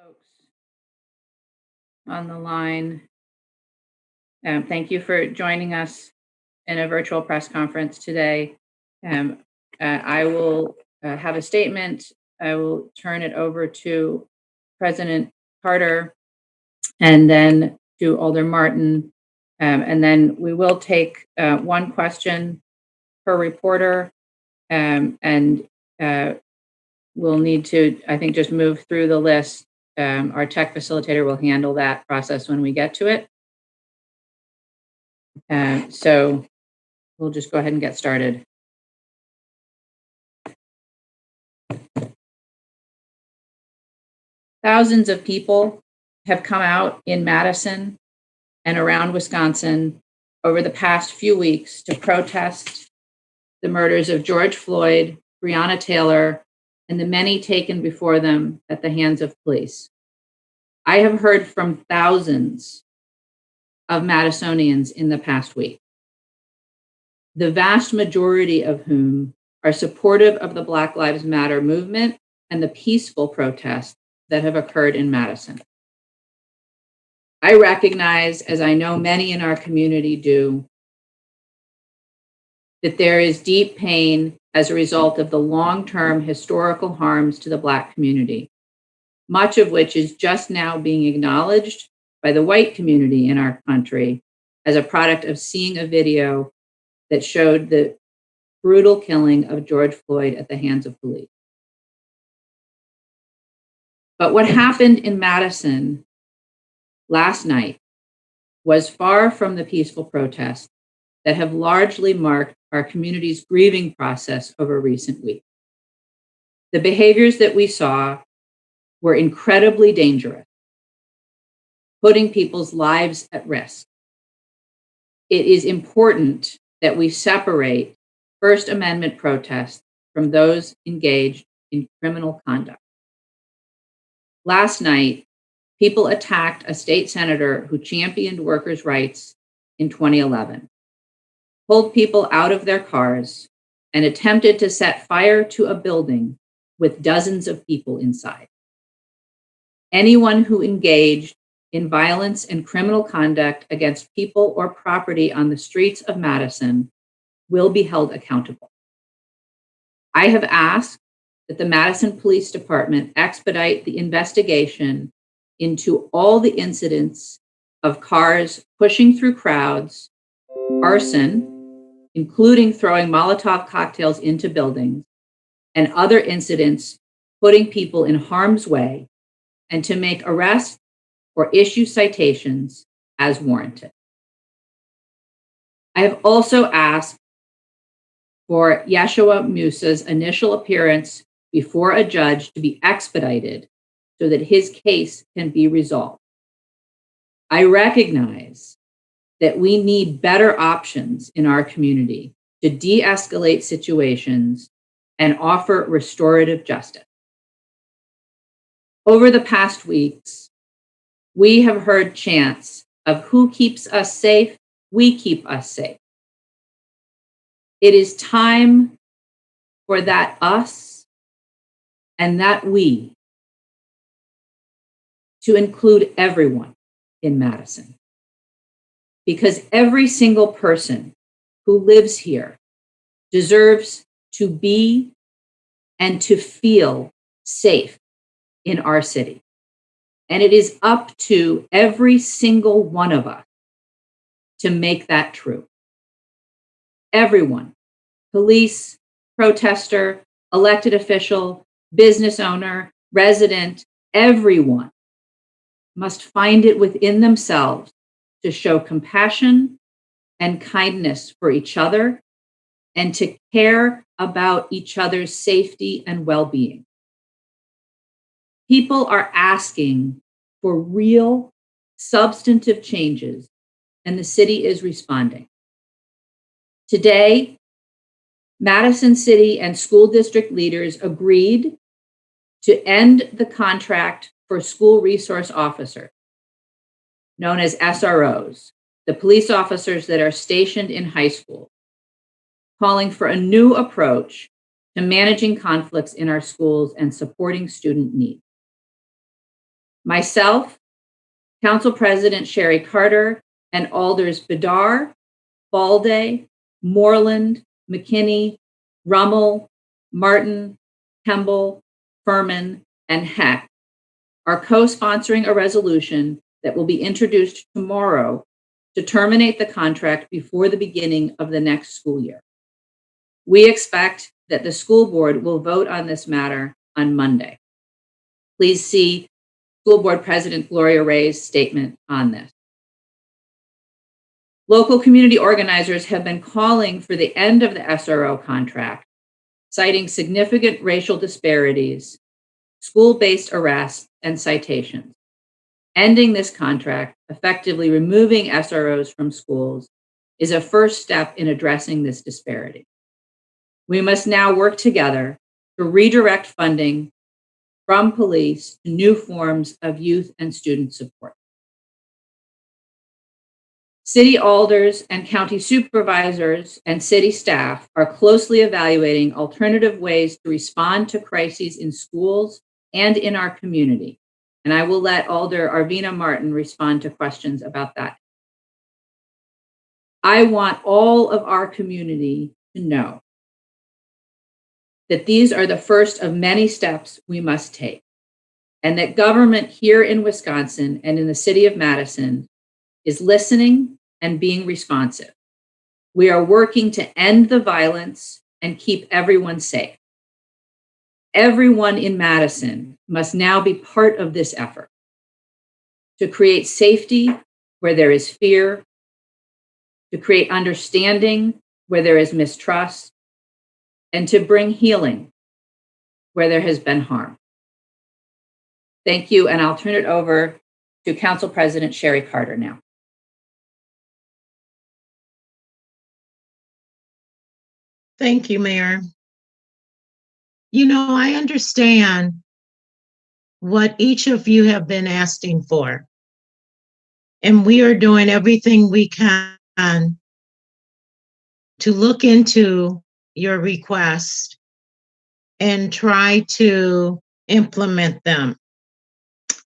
folks on the line. Thank you for joining us in a virtual press conference today. Um, I will have a statement. I will turn it over to President Carter and then to Alder Martin. And then we will take one question per reporter. And we'll need to, I think, just move through the list. Our tech facilitator will handle that process when we get to it. So we'll just go ahead and get started. Thousands of people have come out in Madison and around Wisconsin over the past few weeks to protest the murders of George Floyd, Breonna Taylor, and the many taken before them at the hands of police. I have heard from thousands of Madisonians in the past week, the vast majority of whom are supportive of the Black Lives Matter movement and the peaceful protests that have occurred in Madison. I recognize, as I know many in our community do, that there is deep pain as a result of the long-term historical harms to the Black community, much of which is just now being acknowledged by the white community in our country as a product of seeing a video that showed the brutal killing of George Floyd at the hands of police. But what happened in Madison last night was far from the peaceful protests that have largely marked our community's grieving process over recent weeks. The behaviors that we saw were incredibly dangerous, putting people's lives at risk. It is important that we separate First Amendment protests from those engaged in criminal conduct. Last night, people attacked a state senator who championed workers' rights in 2011, pulled people out of their cars, and attempted to set fire to a building with dozens of people inside. Anyone who engaged in violence and criminal conduct against people or property on the streets of Madison will be held accountable. I have asked that the Madison Police Department expedite the investigation into all the incidents of cars pushing through crowds, arson, including throwing Molotov cocktails into buildings, and other incidents putting people in harm's way, and to make arrests or issue citations as warranted. I have also asked for Yeshua Musa's initial appearance before a judge to be expedited so that his case can be resolved. I recognize that we need better options in our community to de-escalate situations and offer restorative justice. Over the past weeks, we have heard chants of who keeps us safe, we keep us safe. It is time for that us and that we to include everyone in Madison, because every single person who lives here deserves to be and to feel safe in our city. And it is up to every single one of us to make that true. Everyone, police, protester, elected official, business owner, resident, everyone must find it within themselves to show compassion and kindness for each other and to care about each other's safety and well-being. People are asking for real, substantive changes, and the city is responding. Today, Madison City and school district leaders agreed to end the contract for school resource officers, known as SROs, the police officers that are stationed in high school, calling for a new approach to managing conflicts in our schools and supporting student needs. Myself, Council President Sherry Carter, and Alders Bedar, Balday, Moreland, McKinney, Rummel, Martin, Kemble, Furman, and Heck are co-sponsoring a resolution that will be introduced tomorrow to terminate the contract before the beginning of the next school year. We expect that the school board will vote on this matter on Monday. Please see School Board President Gloria Ray's statement on this. Local community organizers have been calling for the end of the SRO contract, citing significant racial disparities, school-based arrests, and citations. Ending this contract, effectively removing SROs from schools, is a first step in addressing this disparity. We must now work together to redirect funding from police to new forms of youth and student support. City alders and county supervisors and city staff are closely evaluating alternative ways to respond to crises in schools and in our community. And I will let Alder Arvina Martin respond to questions about that. I want all of our community to know that these are the first of many steps we must take, and that government here in Wisconsin and in the city of Madison is listening and being responsive. We are working to end the violence and keep everyone safe. Everyone in Madison must now be part of this effort to create safety where there is fear, to create understanding where there is mistrust, and to bring healing where there has been harm. Thank you, and I'll turn it over to Council President Sherry Carter now. Thank you, Mayor. You know, I understand what each of you have been asking for, and we are doing everything we can to look into your request and try to implement them.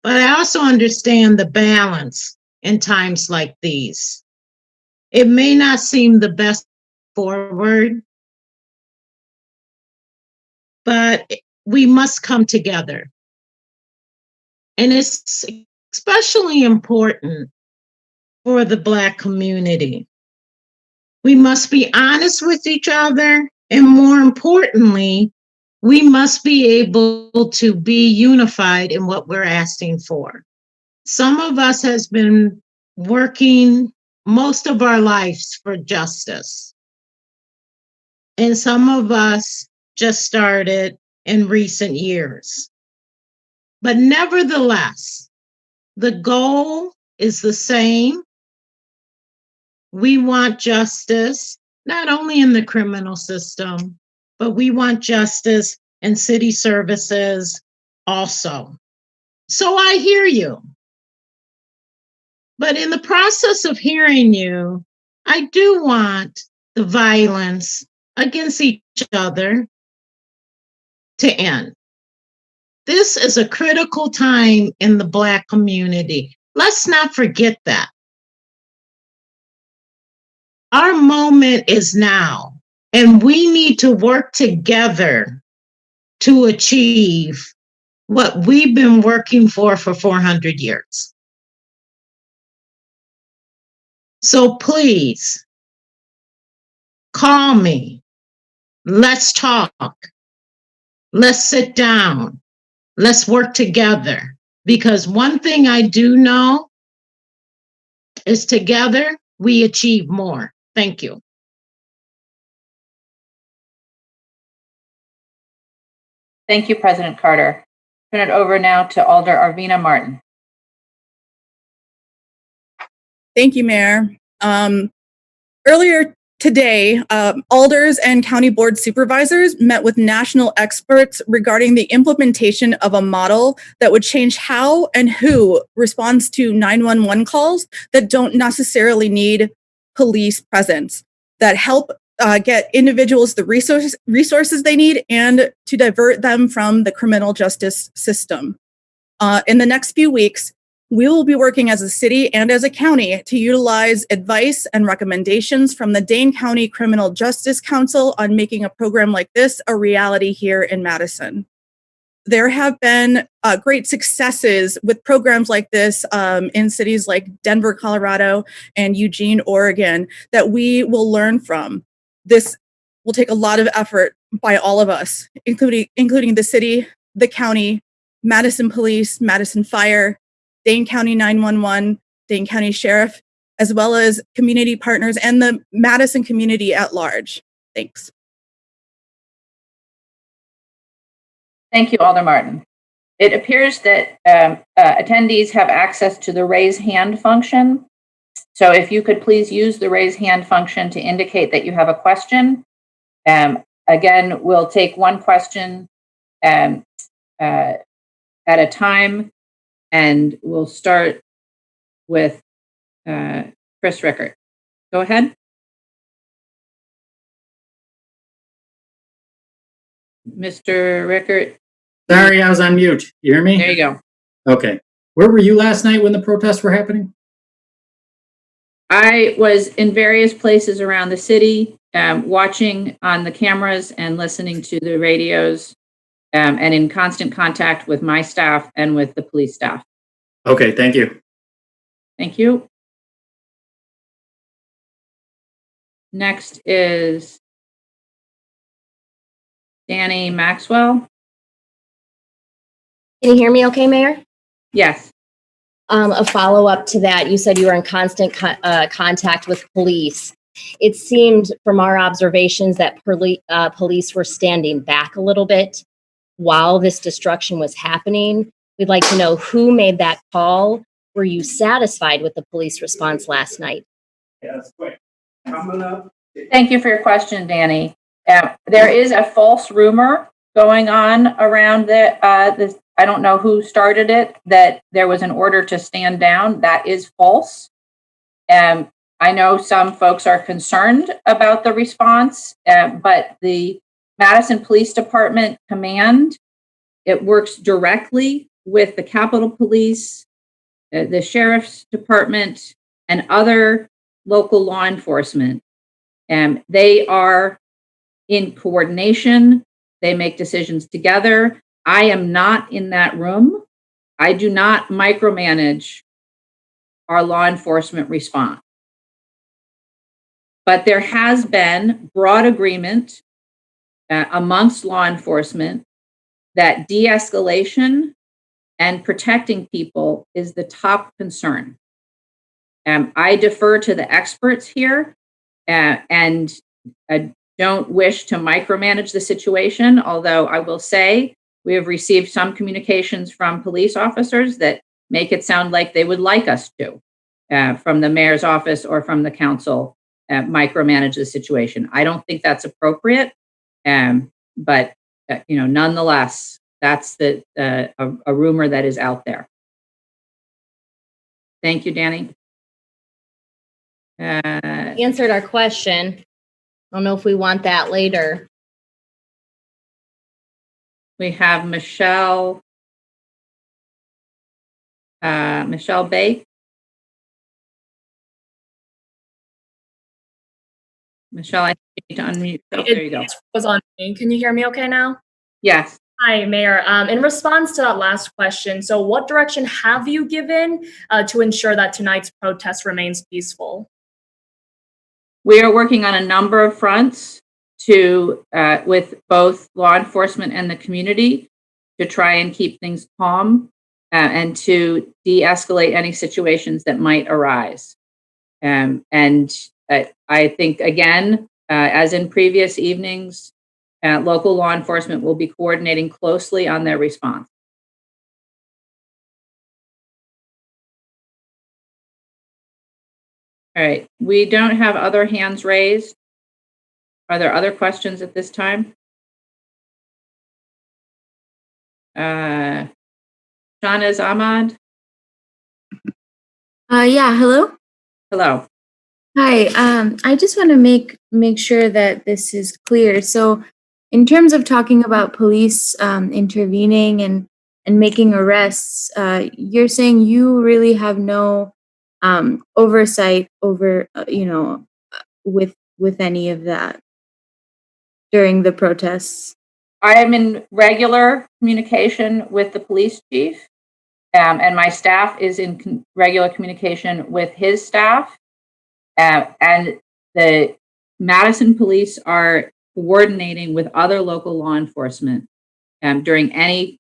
But I also understand the balance in times like these. It may not seem the best forward, but we must come together. And it's especially important for the Black community. We must be honest with each other, and more importantly, we must be able to be unified in what we're asking for. Some of us has been working most of our lives for justice, and some of us just started in recent years. But nevertheless, the goal is the same. We want justice, not only in the criminal system, but we want justice in city services also. So I hear you. But in the process of hearing you, I do want the violence against each other to end. This is a critical time in the Black community. Let's not forget that. Our moment is now, and we need to work together to achieve what we've been working for 400 years. So please, call me. Let's talk. Let's sit down. Let's work together. Because one thing I do know is together we achieve more. Thank you. Thank you, President Carter. Turn it over now to Alder Arvina Martin. Thank you, Mayor. Earlier today, alders and county board supervisors met with national experts regarding the implementation of a model that would change how and who responds to 911 calls that don't necessarily need police presence, that help get individuals the resources they need and to divert them from the criminal justice system. In the next few weeks, we will be working as a city and as a county to utilize advice and recommendations from the Dane County Criminal Justice Council on making a program like this a reality here in Madison. There have been great successes with programs like this in cities like Denver, Colorado, and Eugene, Oregon, that we will learn from. This will take a lot of effort by all of us, including the city, the county, Madison Police, Madison Fire, Dane County 911, Dane County Sheriff, as well as community partners and the Madison community at large. Thanks. Thank you, Alder Martin. It appears that attendees have access to the raise hand function. So if you could please use the raise hand function to indicate that you have a question. Again, we'll take one question at a time, and we'll start with Chris Rickert. Go ahead. Mr. Rickert. Sorry, I was on mute. You hear me? There you go. Okay. Where were you last night when the protests were happening? I was in various places around the city, watching on the cameras and listening to the radios, and in constant contact with my staff and with the police staff. Okay, thank you. Thank you. Next is Danny Maxwell. Can you hear me okay, Mayor? Yes. A follow-up to that, you said you were in constant contact with police. It seemed from our observations that police were standing back a little bit while this destruction was happening. We'd like to know who made that call. Were you satisfied with the police response last night? Yeah, that's quick. Coming up. Thank you for your question, Danny. There is a false rumor going on around this. I don't know who started it, that there was an order to stand down. That is false. I know some folks are concerned about the response, but the Madison Police Department command, it works directly with the Capitol Police, the Sheriff's Department, and other local law enforcement. They are in coordination. They make decisions together. I am not in that room. I do not micromanage our law enforcement response. But there has been broad agreement amongst law enforcement that de-escalation and protecting people is the top concern. I defer to the experts here, and I don't wish to micromanage the situation, although I will say we have received some communications from police officers that make it sound like they would like us to, from the mayor's office or from the council, micromanage the situation. I don't think that's appropriate, but nonetheless, that's a rumor that is out there. Thank you, Danny. Answered our question. I don't know if we want that later. We have Michelle Bay. Michelle, I need to unmute. Oh, there you go. It was on me. Can you hear me okay now? Yes. Hi, Mayor. In response to that last question, so what direction have you given to ensure that tonight's protest remains peaceful? We are working on a number of fronts with both law enforcement and the community to try and keep things calm and to de-escalate any situations that might arise. And I think, again, as in previous evenings, local law enforcement will be coordinating closely on their response. All right, we don't have other hands raised. Are there other questions at this time? Shana Ahmad? Yeah, hello. Hello. Hi. I just want to make sure that this is clear. So, in terms of talking about police intervening and making arrests, you're saying you really have no oversight over, with any of that during the protests. I am in regular communication with the police chief, and my staff is in regular communication with his staff. And the Madison police are coordinating with other local law enforcement during anything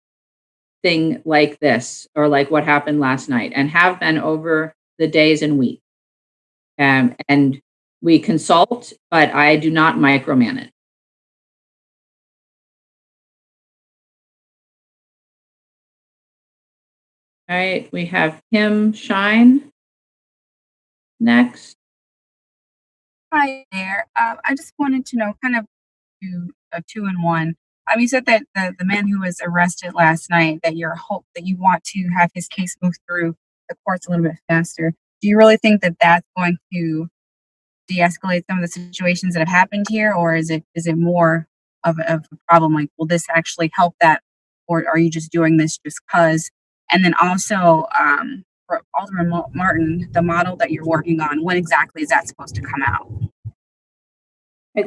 like this or like what happened last night, and have been over the days and weeks. And we consult, but I do not micromanage. All right, we have Kim Shine next. Hi there. I just wanted to know, kind of a two in one. You said that the man who was arrested last night, that you want to have his case move through the courts a little bit faster. Do you really think that that's going to de-escalate some of the situations that have happened here, or is it more of a problem? Like, will this actually help that, or are you just doing this just cause? And then also, for Alderman Martin, the model that you're working on, when exactly is that supposed to come out?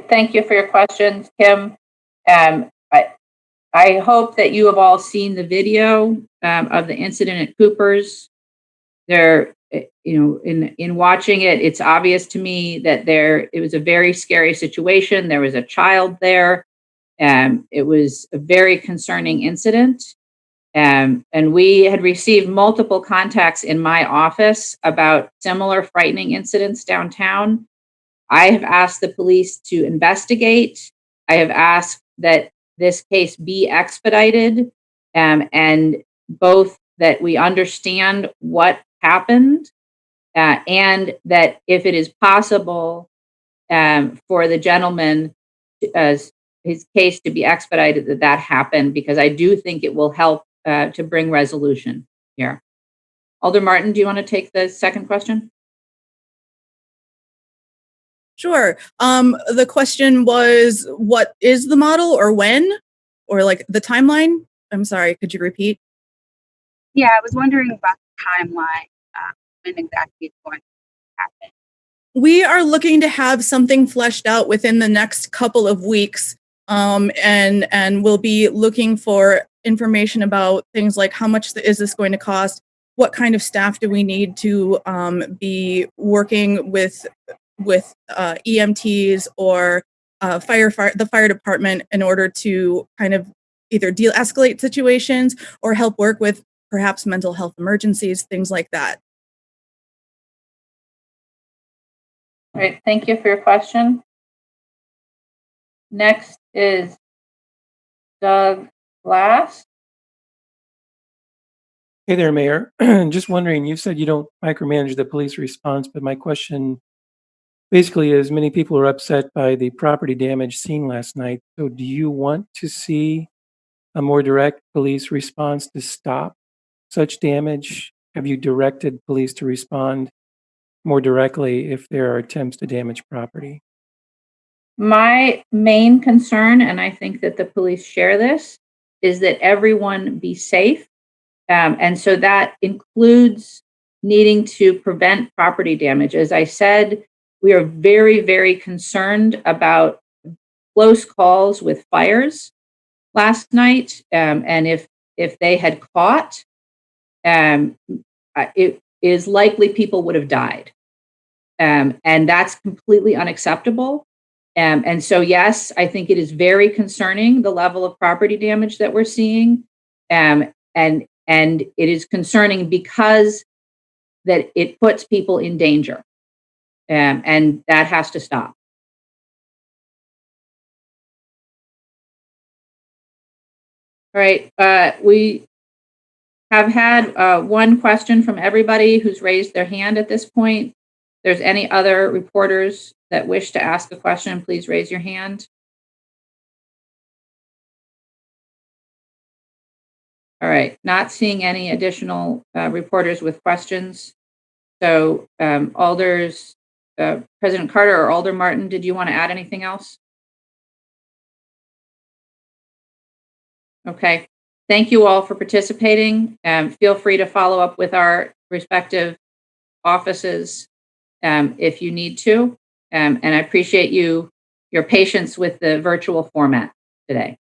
Thank you for your questions, Kim. I hope that you have all seen the video of the incident at Cooper's. There, in watching it, it's obvious to me that it was a very scary situation. There was a child there. It was a very concerning incident. And we had received multiple contacts in my office about similar frightening incidents downtown. I have asked the police to investigate. I have asked that this case be expedited, and both that we understand what happened, and that if it is possible for the gentleman, his case to be expedited, that happened, because I do think it will help to bring resolution here. Alder Martin, do you want to take the second question? Sure. The question was, what is the model, or when, or like the timeline? I'm sorry, could you repeat? Yeah, I was wondering about the timeline, when exactly it's going to happen. We are looking to have something fleshed out within the next couple of weeks, and we'll be looking for information about things like how much is this going to cost, what kind of staff do we need to be working with EMTs or the fire department in order to kind of either de-escalate situations or help work with perhaps mental health emergencies, things like that. All right, thank you for your question. Next is Doug Glass. Hey there, Mayor. Just wondering, you said you don't micromanage the police response, but my question basically is, many people are upset by the property damage seen last night. So do you want to see a more direct police response to stop such damage? Have you directed police to respond more directly if there are attempts to damage property? My main concern, and I think that the police share this, is that everyone be safe. And so that includes needing to prevent property damage. As I said, we are very, very concerned about close calls with fires last night. And if they had caught, it is likely people would have died. And that's completely unacceptable. And so, yes, I think it is very concerning, the level of property damage that we're seeing. And it is concerning because that it puts people in danger. And that has to stop. All right, we have had one question from everybody who's raised their hand at this point. If there's any other reporters that wish to ask a question, please raise your hand. All right, not seeing any additional reporters with questions. So Alders, President Carter or Alder Martin, did you want to add anything else? Okay, Thank you all for participating. Feel free to follow up with our respective offices if you need to. And I appreciate your patience with the virtual format today.